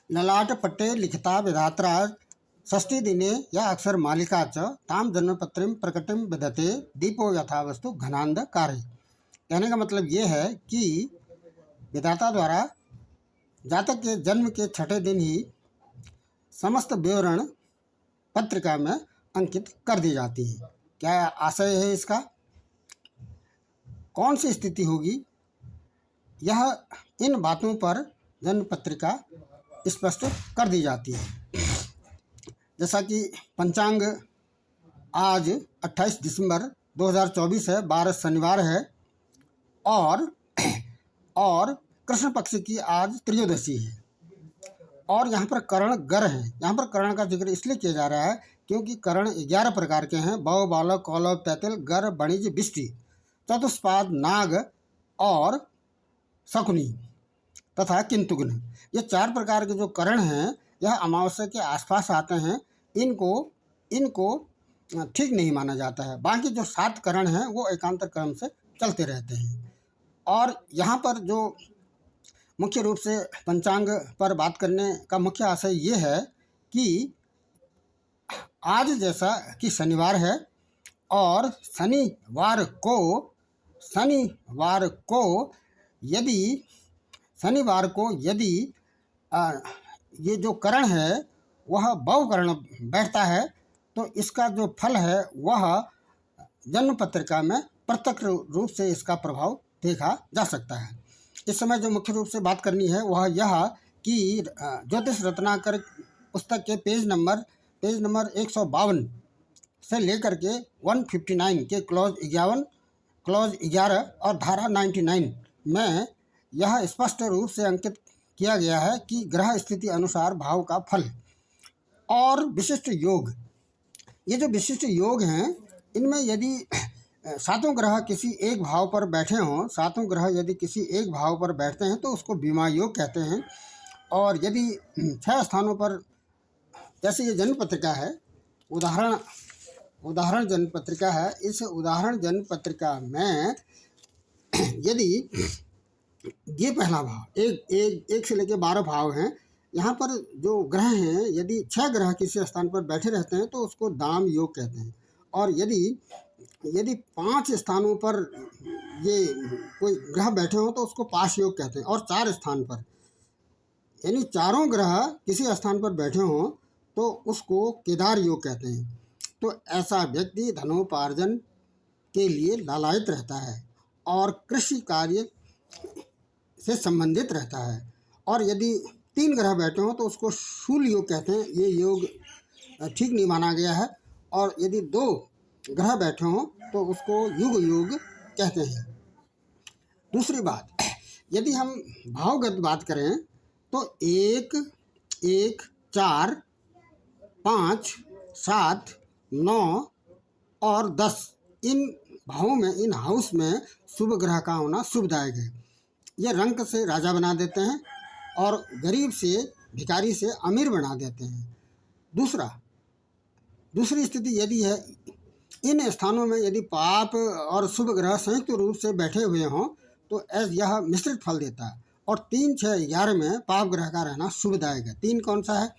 ललाटपट्टे लिखिता विधात्रा षष्ठी दिने या अक्षर मालिका च ताम जन्मपत्रिम प्रकटिम विदते दीपो यथावस्तु घनांधकारे। कहने का मतलब ये है कि विधाता द्वारा जातक के जन्म के छठे दिन ही समस्त विवरण पत्रिका में अंकित कर दी जाती है। क्या आशय है इसका? कौन सी स्थिति होगी, यह इन बातों पर जन्म पत्रिका स्पष्ट कर दी जाती है। जैसा कि पंचांग आज 28 दिसंबर 2024 है, 12 शनिवार है और कृष्ण पक्ष की आज त्रयोदशी है। और यहाँ पर करण गर है। यहाँ पर करण का जिक्र इसलिए किया जा रहा है क्योंकि करण 11 प्रकार के हैं। बौ, बालक, कौलव, तैतिल, गर, बणिज, बिष्टि, चतुष्पाद, नाग और शकुनी तथा किंतुग्न। ये 4 प्रकार के जो करण हैं यह अमावस्या के आसपास आते हैं। इनको ठीक नहीं माना जाता है। बाकी जो 7 करण हैं वो एकांतर क्रम से चलते रहते हैं। और यहाँ पर जो मुख्य रूप से पंचांग पर बात करने का मुख्य आशय ये है कि आज जैसा कि शनिवार है और शनिवार को यदि ये जो करण है वह बौ करण बैठता है तो इसका जो फल है वह जन्म पत्रिका में प्रत्यक्ष रूप से इसका प्रभाव देखा जा सकता है। इस समय जो मुख्य रूप से बात करनी है वह यह कि ज्योतिष रत्नाकर पुस्तक के पेज नंबर 152 से लेकर के 159 के क्लॉज 11 और धारा 99 में यह स्पष्ट रूप से अंकित किया गया है कि ग्रह स्थिति अनुसार भाव का फल और विशिष्ट योग। ये जो विशिष्ट योग हैं इनमें यदि 7 ग्रह किसी एक भाव पर बैठे हों, 7 ग्रह यदि किसी एक भाव पर बैठते हैं तो उसको बीमा योग कहते हैं। और यदि 6 स्थानों पर, जैसे ये जन्म पत्रिका है, उदाहरण जन्म पत्रिका है, इस उदाहरण जन्म पत्रिका में यदि ये पहला भाव एक से लेकर 12 भाव हैं, यहाँ पर जो ग्रह हैं यदि 6 ग्रह किसी स्थान पर बैठे रहते हैं तो उसको दाम योग कहते हैं। और यदि 5 स्थानों पर ये कोई ग्रह बैठे हों तो उसको पाश योग कहते हैं। और 4 स्थान पर यानी 4 ग्रह किसी स्थान पर बैठे हों तो उसको केदार योग कहते हैं। तो ऐसा व्यक्ति धनोपार्जन के लिए लालायित रहता है और कृषि कार्य से संबंधित रहता है। और यदि 3 ग्रह बैठे हों तो उसको शूल योग कहते हैं। ये योग ठीक नहीं माना गया है। और यदि 2 ग्रह बैठे हों तो उसको युग योग कहते हैं। दूसरी बात, यदि हम भावगत बात करें तो 1, 4, 5, 7, 9 और 10 इन भावों में, इन हाउस में शुभ ग्रह का होना शुभदायक है। ये रंक से राजा बना देते हैं और गरीब से, भिखारी से अमीर बना देते हैं। दूसरी स्थिति यदि है, इन स्थानों में यदि पाप और शुभ ग्रह संयुक्त रूप से बैठे हुए हों तो यह मिश्रित फल देता है। और 3, 6, 11 में पाप ग्रह का रहना शुभदायक है। 3 कौन सा है?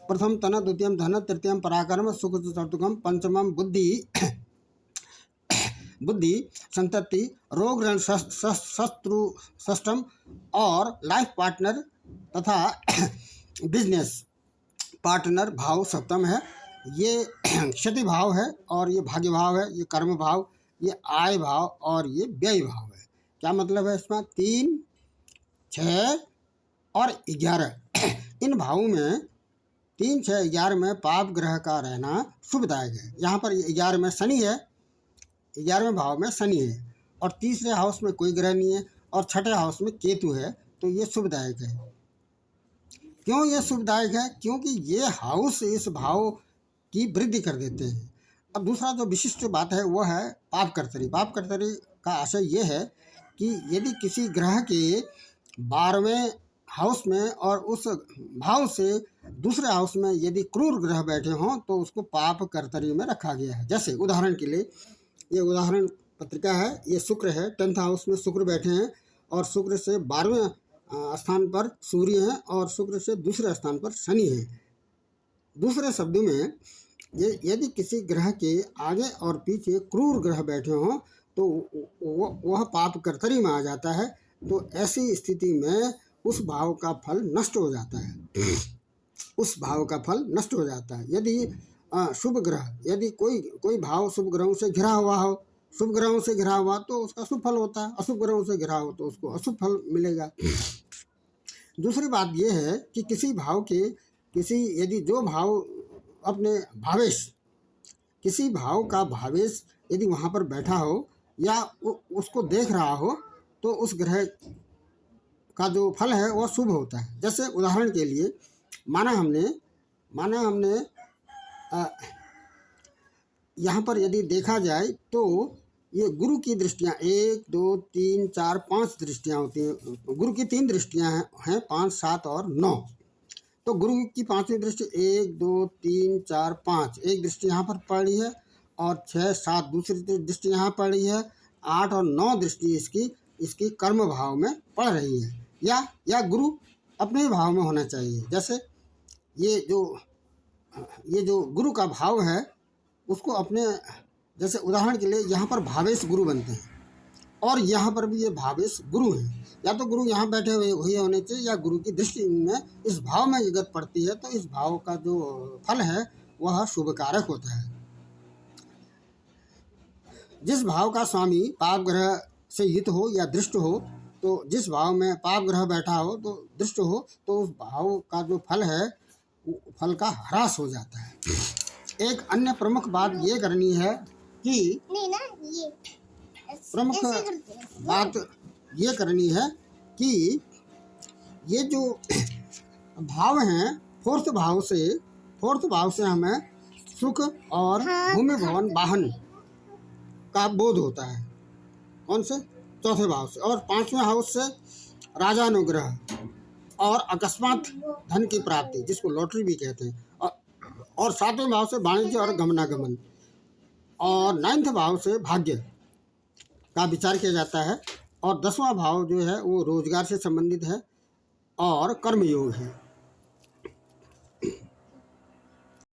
प्रथम तन, द्वितीयम धन, तृतीयम पराक्रम, सुख चतुर्थम, पंचमम बुद्धि संतति, रोग ऋण शत्रु षष्टम और लाइफ पार्टनर तथा बिजनेस पार्टनर भाव सप्तम है। ये क्षति भाव है और ये भाग्य भाव है, ये कर्म भाव, ये आय भाव और ये व्यय भाव है। क्या मतलब है इसमें? 3, 6 और 11 इन भावों में 3, 6, 11 में पाप ग्रह का रहना शुभदायक है। यहाँ पर 11 में शनि है, 11वें भाव में शनि है और तीसरे हाउस में कोई ग्रह नहीं है और छठे हाउस में केतु है। तो ये शुभदायक है। क्यों ये शुभदायक है? क्योंकि ये हाउस इस भाव की वृद्धि कर देते हैं। अब दूसरा जो विशिष्ट बात है वह है पाप कर्तरी। पाप कर्तरी का आशय ये है कि यदि किसी ग्रह के 12वें हाउस में और उस भाव से दूसरे हाउस में यदि क्रूर ग्रह बैठे हों तो उसको पाप कर्तरी में रखा गया है। जैसे उदाहरण के लिए ये उदाहरण पत्रिका है, ये शुक्र है, 10th हाउस में शुक्र बैठे हैं और शुक्र से 12वें स्थान पर सूर्य है और शुक्र से दूसरे स्थान पर शनि है। दूसरे शब्दों में यदि किसी ग्रह के आगे और पीछे क्रूर ग्रह बैठे हों तो वह पाप कर्तरी में आ जाता है। तो ऐसी स्थिति में उस भाव का फल नष्ट हो जाता है, उस भाव का फल नष्ट हो जाता है। यदि शुभ ग्रह, यदि कोई भाव शुभ ग्रहों से घिरा हुआ हो, शुभ ग्रहों से घिरा हुआ तो उसका शुभ फल होता है, अशुभ ग्रहों से घिरा हो तो उसको अशुभ फल मिलेगा। दूसरी बात यह है कि यदि जो भाव अपने भावेश, किसी भाव का भावेश यदि वहाँ पर बैठा हो या उसको देख रहा हो तो उस ग्रह का जो फल है वह शुभ होता है। जैसे उदाहरण के लिए माना हमने यहाँ पर यदि देखा जाए तो ये गुरु की दृष्टियाँ 1 2 3 4 5 दृष्टियाँ होती हैं। गुरु की 3 दृष्टियाँ हैं, 5 7 और 9। तो गुरु की 5वीं दृष्टि 1 2 3 4 5 एक दृष्टि यहाँ पर पड़ रही है और 6 7 दूसरी दृष्टि यहाँ पड़ रही है, 8 और 9 दृष्टि इसकी कर्म भाव में पड़ रही है। या गुरु अपने भाव में होना चाहिए। जैसे ये जो गुरु का भाव है उसको अपने, जैसे उदाहरण के लिए यहाँ पर भावेश गुरु बनते हैं और यहाँ पर भी ये भावेश गुरु हैं। या तो गुरु यहाँ बैठे हुए होने चाहिए या गुरु की दृष्टि में इस भाव में जगत पड़ती है तो इस भाव का जो फल है वह शुभ कारक होता है। जिस भाव का स्वामी पाप ग्रह से युक्त हो या दृष्ट हो, तो जिस भाव में पाप ग्रह बैठा हो तो दृष्ट हो तो उस भाव का जो फल है फल का ह्रास हो जाता है। एक अन्य प्रमुख बात ये करनी है कि ये जो भाव हैं फोर्थ भाव से हमें सुख और भूमि भवन वाहन का बोध होता है। कौन से? चौथे भाव से। और 5वें हाउस से राजानुग्रह और अकस्मात धन की प्राप्ति, जिसको लॉटरी भी कहते हैं। और 7वें भाव से वाणिज्य और गमनागमन। और 9th भाव से भाग्य का विचार किया जाता है। और 10वां भाव जो है वो रोजगार से संबंधित है और कर्मयोग है।